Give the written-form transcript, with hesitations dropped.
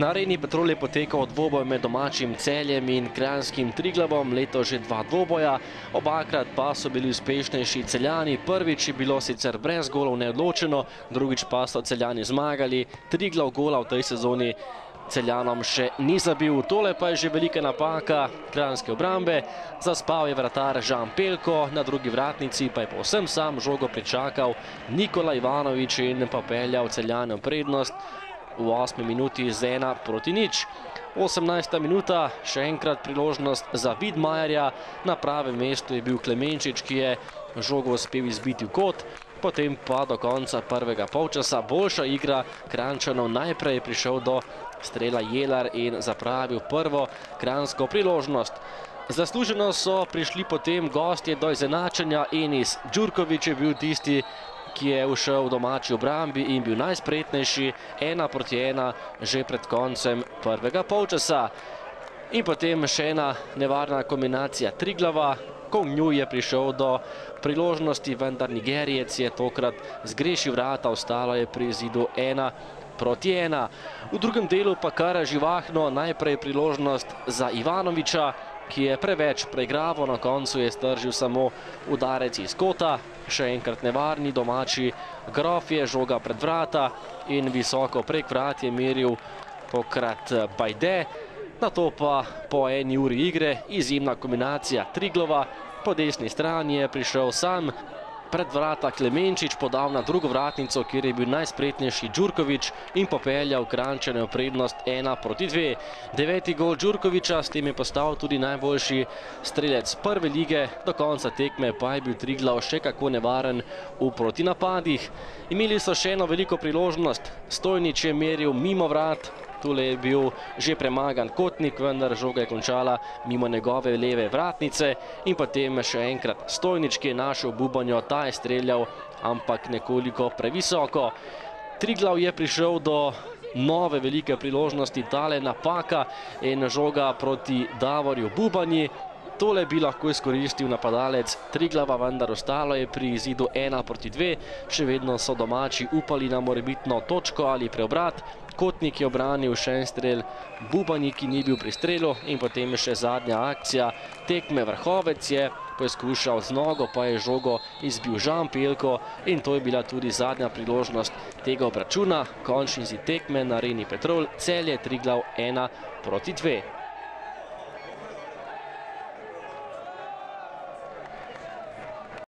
Na Areni Petrol je potekal dvoboj med domačim Celjem in kranjskim Triglavom, letos že dva dvoboja, obakrat pa so bili uspešnejši Celjani. Prvič je bilo sicer brez golov neodločeno, drugič pa so Celjani zmagali. Triglav gola v tej sezoni Celjanom še ni zabil. Tole pa je že velika napaka kranjske obrambe. Zaspal je vratar Žan Pelko, na drugi vratnici pa je povsem sam žogo pričakal Nikola Ivanovič in pa peljal Celjane v prednost v 8. minuti z 1:0. 18. minuta, še enkrat priložnost za Vidmajerja. Na pravem mestu je bil Klemenčič, ki je žogo uspel izbiti v kot. Potem pa do konca prvega polčasa boljša igra Kranjčanov. Najprej je prišel do strela Jelar in zapravil prvo kranjsko priložnost. Zasluženo so prišli potem gostje do izenačenja. Enis Đurković je bil tisti, ki je ušel v domači obrambi in bil najspretnejši, 1:1 že pred koncem prvega polčasa. In potem še ena nevarna kombinacija Triglava. Kong Nju je prišel do priložnosti, vendar Nigerijec je tokrat zgrešil vrata, ostalo je pri izidu 1:1. V drugem delu pa kar živahno, najprej priložnost za Ivanoviča, ki je preveč preigraval, na koncu je stržil samo udarec iz kota. Še enkrat nevarni domači Grof je žoga pred vrata in visoko prek vrat je meril tokrat Bajde. Nato pa po 1 uri igre izjemna kombinacija Triglava. Po desni strani je prišel sam pred vrata Klemenčič, podal na drugo vratnico, kjer je bil najspretnejši Đurković in popeljal Kranjčane v prednost 1:2. 9. gol Đurkovića, s tem je postal tudi najboljši strelec prve lige. Do konca tekme pa je bil Triglav še kako nevaren v protinapadih. Imeli so še eno veliko priložnost. Stojnič je meril mimo vrat. Tule je bil že premagan Kotnik, vendar žoga je končala mimo njegove leve vratnice. In potem še enkrat Stojnič, ki je našel Bubanjo, ta je streljal, ampak nekoliko previsoko. Triglav je prišel do nove velike priložnosti, tale napaka in žoga proti Davorju Bubanji. Tole bi lahko izkoristil napadalec Triglava, vendar ostalo je pri izidu 1:2. Še vedno so domači upali na morebitno točko ali preobrat. Kotnik je obranil še en strel Bubanji, ki ni bil pri strelu, in potem še zadnja akcija tekme. Vrhovec je poskušal z nogo, pa je žogo izbil Žan Pelko in to je bila tudi zadnja priložnost tega obračuna. Končni izid tekme na Areni Petrol, Celje Triglav 1:2.